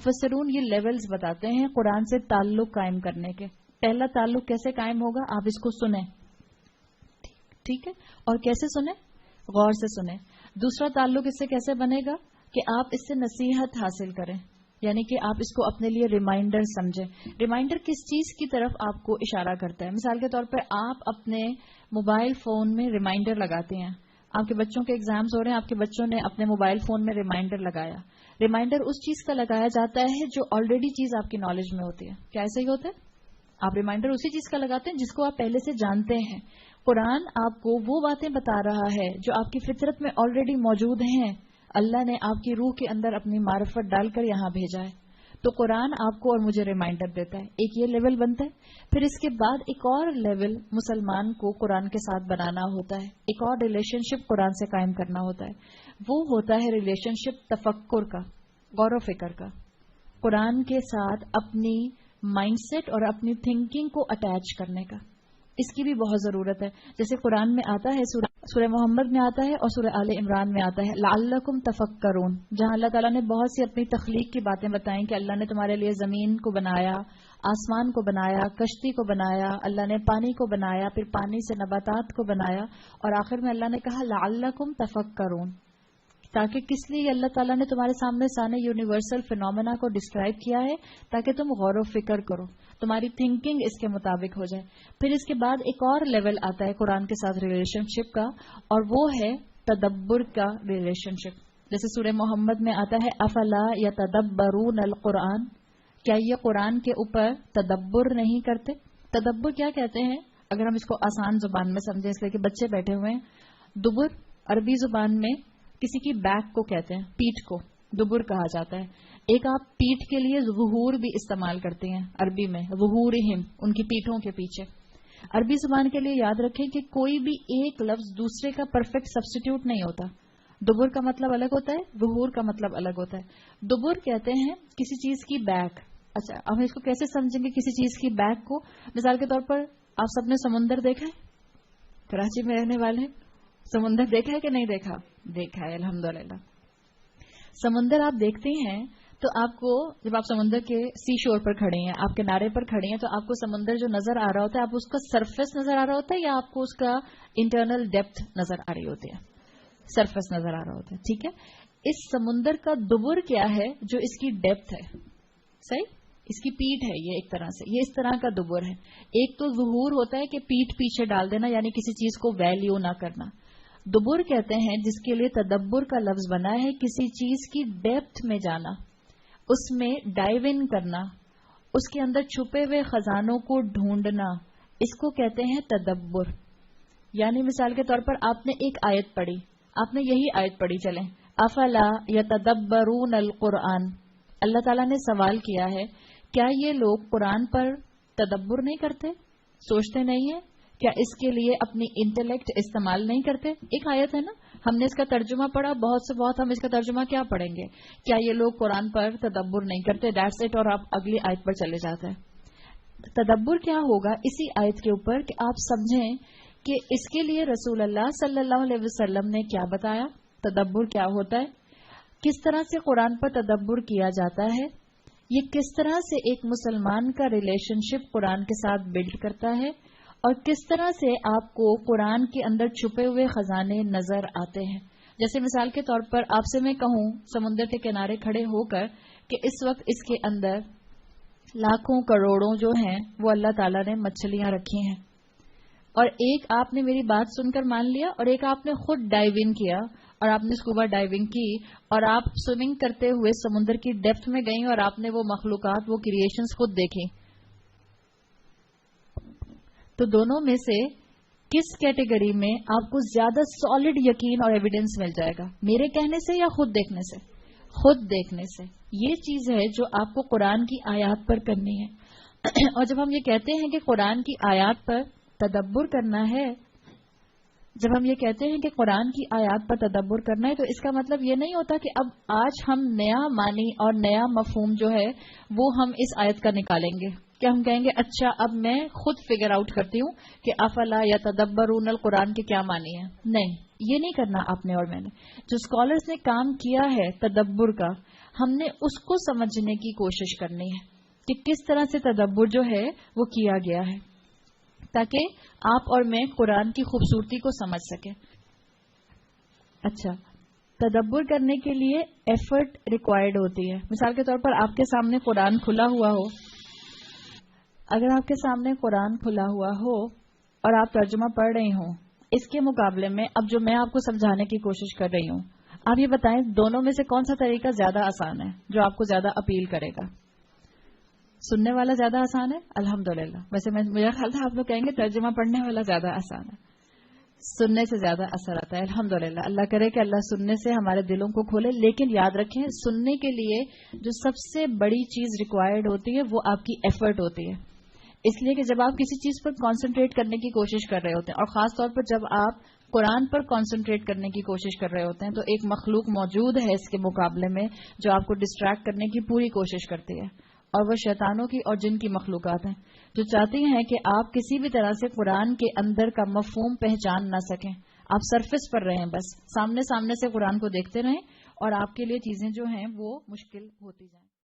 مفسرون یہ لیولز بتاتے ہیں قرآن سے تعلق قائم کرنے کے. پہلا تعلق کیسے قائم ہوگا؟ آپ اس کو سنیں، ٹھیک ہے، اور کیسے سنیں؟ غور سے سنیں. دوسرا تعلق اس سے کیسے بنے گا کہ آپ اس سے نصیحت حاصل کریں، یعنی کہ آپ اس کو اپنے لیے ریمائنڈر سمجھیں. ریمائنڈر کس چیز کی طرف آپ کو اشارہ کرتا ہے؟ مثال کے طور پر آپ اپنے موبائل فون میں ریمائنڈر لگاتے ہیں. آپ کے بچوں کے ایگزامز ہو رہے ہیں، آپ کے بچوں نے اپنے موبائل فون میں ریمائنڈر لگایا. ریمائنڈر اس چیز کا لگایا جاتا ہے جو آلریڈی چیز آپ کی نالج میں ہوتی ہے. کیا ایسا ہی ہوتا ہے؟ آپ ریمائنڈر اسی چیز کا لگاتے ہیں جس کو آپ پہلے سے جانتے ہیں. قرآن آپ کو وہ باتیں بتا رہا ہے جو آپ کی فطرت میں آلریڈی موجود ہیں. اللہ نے آپ کی روح کے اندر اپنی معرفت ڈال کر یہاں بھیجا ہے. تو قرآن آپ کو اور مجھے ریمائنڈر دیتا ہے. ایک یہ لیول بنتا ہے. پھر اس کے بعد ایک اور لیول مسلمان کو قرآن کے ساتھ بنانا ہوتا ہے. ایک اور ریلیشن شپ قرآن سے قائم کرنا ہوتا ہے. وہ ہوتا ہے ریلیشن شپ تفکر کا، غور و فکر کا. قرآن کے ساتھ اپنی مائنڈ سیٹ اور اپنی تھنکنگ کو اٹیچ کرنے کا. اس کی بھی بہت ضرورت ہے. جیسے قرآن میں آتا ہے، سورہ محمد میں آتا ہے اور سورہ آل عمران میں آتا ہے لعلکم تفکرون، جہاں اللہ تعالیٰ نے بہت سی اپنی تخلیق کی باتیں بتائیں کہ اللہ نے تمہارے لیے زمین کو بنایا، آسمان کو بنایا، کشتی کو بنایا، اللہ نے پانی کو بنایا، پھر پانی سے نباتات کو بنایا، اور آخر میں اللہ نے کہا لعلکم تفکرون. تاکہ کس لیے اللہ تعالیٰ نے تمہارے سامنے سارے یونیورسل فینومینا کو ڈسکرائب کیا ہے؟ تاکہ تم غور و فکر کرو، تمہاری تھنکنگ اس کے مطابق ہو جائے. پھر اس کے بعد ایک اور لیول آتا ہے قرآن کے ساتھ ریلیشن شپ کا، اور وہ ہے تدبر کا ریلیشن شپ. جیسے سورہ محمد میں آتا ہے افلا یتدبرون القرآن، کیا یہ قرآن کے اوپر تدبر نہیں کرتے؟ تدبر کیا کہتے ہیں؟ اگر ہم اس کو آسان زبان میں سمجھیں، اس لیے کہ بچے بیٹھے ہوئے ہیں. دبر عربی زبان میں کسی کی بیک کو کہتے ہیں، پیٹھ کو دبر کہا جاتا ہے. ایک آپ پیٹھ کے لیے ظہور بھی استعمال کرتے ہیں عربی میں، ظہورہم، ان کی پیٹھوں کے پیچھے. عربی زبان کے لیے یاد رکھیں کہ کوئی بھی ایک لفظ دوسرے کا پرفیکٹ سبسٹیٹیوٹ نہیں ہوتا. دبر کا مطلب الگ ہوتا ہے، ظہور کا مطلب الگ ہوتا ہے. دبر کہتے ہیں کسی چیز کی بیک. اچھا، اب ہم اس کو کیسے سمجھیں گے کسی چیز کی بیک کو؟ مثال کے طور پر آپ سب نے سمندر دیکھا ہے؟ کراچی میں رہنے والے سمندر دیکھا ہے کہ نہیں دیکھا؟ دیکھا ہے الحمدللہ. سمندر آپ دیکھتے ہیں تو آپ کو، جب آپ سمندر کے سی شور پر کھڑے ہیں، آپ کنارے پر کھڑے ہیں، تو آپ کو سمندر جو نظر آ رہا ہوتا ہے، آپ اس کا سرفیس نظر آ رہا ہوتا ہے یا آپ کو اس کا انٹرنل ڈیپتھ نظر آ رہی ہوتی ہے؟ سرفیس نظر آ رہا ہوتا ہے. ٹھیک ہے، اس سمندر کا دبر کیا ہے؟ جو اس کی ڈیپتھ ہے. صحیح، اس کی پیٹھ ہے. یہ ایک طرح سے یہ اس طرح کا دبر ہے. ایک تو ظہور ہوتا ہے کہ پیٹھ پیچھے ڈال دینا، یعنی کسی چیز کو ویلیو نہ کرنا. دبر کہتے ہیں جس کے لیے تدبر کا لفظ بنا ہے، کسی چیز کی ڈیپتھ میں جانا، اس میں ڈائیو ان کرنا، اس کے اندر چھپے ہوئے خزانوں کو ڈھونڈنا، اس کو کہتے ہیں تدبر. یعنی مثال کے طور پر آپ نے ایک آیت پڑھی، آپ نے یہی آیت پڑھی، چلیں افلا یتدبرون القرآن. اللہ تعالیٰ نے سوال کیا ہے کیا یہ لوگ قرآن پر تدبر نہیں کرتے، سوچتے نہیں ہیں؟ کیا اس کے لیے اپنی انٹلیکٹ استعمال نہیں کرتے؟ ایک آیت ہے نا، ہم نے اس کا ترجمہ پڑھا، بہت سے بہت ہم اس کا ترجمہ کیا پڑھیں گے؟ کیا یہ لوگ قرآن پر تدبر نہیں کرتے؟ That's it. اور آپ اگلی آیت پر چلے جاتے ہیں. تدبر کیا ہوگا اسی آیت کے اوپر کہ آپ سمجھیں کہ اس کے لیے رسول اللہ صلی اللہ علیہ وسلم نے کیا بتایا، تدبر کیا ہوتا ہے، کس طرح سے قرآن پر تدبر کیا جاتا ہے، یہ کس طرح سے ایک مسلمان کا ریلیشن شپ قرآن کے ساتھ بلڈ کرتا ہے، اور کس طرح سے آپ کو قرآن کے اندر چھپے ہوئے خزانے نظر آتے ہیں. جیسے مثال کے طور پر آپ سے میں کہوں سمندر کے کنارے کھڑے ہو کر کہ اس وقت اس کے اندر لاکھوں کروڑوں جو ہیں وہ اللہ تعالیٰ نے مچھلیاں رکھی ہیں، اور ایک آپ نے میری بات سن کر مان لیا، اور ایک آپ نے خود ڈائیو ان کیا اور آپ نے اسکوبا ڈائیونگ کی اور آپ سوئمنگ کرتے ہوئے سمندر کی ڈیپتھ میں گئیں اور آپ نے وہ مخلوقات، وہ کریشنز خود دیکھی. تو دونوں میں سے کس کیٹیگری میں آپ کو زیادہ سالڈ یقین اور ایویڈنس مل جائے گا، میرے کہنے سے یا خود دیکھنے سے؟ خود دیکھنے سے. یہ چیز ہے جو آپ کو قرآن کی آیات پر کرنی ہے. اور جب ہم یہ کہتے ہیں کہ قرآن کی آیات پر تدبر کرنا ہے، جب ہم یہ کہتے ہیں کہ قرآن کی آیات پر تدبر کرنا ہے، تو اس کا مطلب یہ نہیں ہوتا کہ اب آج ہم نیا معنی اور نیا مفہوم جو ہے وہ ہم اس آیت کا نکالیں گے. کہ ہم کہیں گے اچھا اب میں خود فگر آؤٹ کرتی ہوں کہ افلا یتدبرون القرآن کے کیا معنی ہیں. نہیں، یہ نہیں کرنا آپ نے اور میں نے. جو اسکالرز نے کام کیا ہے تدبر کا، ہم نے اس کو سمجھنے کی کوشش کرنی ہے کہ کس طرح سے تدبر جو ہے وہ کیا گیا ہے، تاکہ آپ اور میں قرآن کی خوبصورتی کو سمجھ سکیں۔ اچھا، تدبر کرنے کے لیے ایفرٹ ریکوائرڈ ہوتی ہے۔ مثال کے طور پر آپ کے سامنے قرآن کھلا ہوا ہو، اگر آپ کے سامنے قرآن کھلا ہوا ہو اور آپ ترجمہ پڑھ رہی ہوں، اس کے مقابلے میں اب جو میں آپ کو سمجھانے کی کوشش کر رہی ہوں، آپ یہ بتائیں دونوں میں سے کون سا طریقہ زیادہ آسان ہے، جو آپ کو زیادہ اپیل کرے گا؟ سننے والا زیادہ آسان ہے؟ الحمدللہ۔ ویسے میرا خیال تھا آپ لوگ کہیں گے ترجمہ پڑھنے والا زیادہ آسان ہے۔ سننے سے زیادہ اثر آتا ہے، الحمدللہ۔ اللہ کرے کہ اللہ سننے سے ہمارے دلوں کو کھولے، لیکن یاد رکھیں سننے کے لیے جو سب سے بڑی چیز ریکوائرڈ ہوتی ہے وہ آپ کی ایفرٹ ہوتی ہے، اس لیے کہ جب آپ کسی چیز پر کانسنٹریٹ کرنے کی کوشش کر رہے ہوتے ہیں، اور خاص طور پر جب آپ قرآن پر کانسنٹریٹ کرنے کی کوشش کر رہے ہوتے ہیں، تو ایک مخلوق موجود ہے اس کے مقابلے میں جو آپ کو ڈسٹریکٹ کرنے کی پوری کوشش کرتی ہے، اور وہ شیطانوں کی اور جن کی مخلوقات ہیں جو چاہتی ہیں کہ آپ کسی بھی طرح سے قرآن کے اندر کا مفہوم پہچان نہ سکیں، آپ سرفس پر رہیں، بس سامنے سے قرآن کو دیکھتے رہیں اور آپ کے لیے چیزیں جو ہیں وہ مشکل ہوتی جائیں۔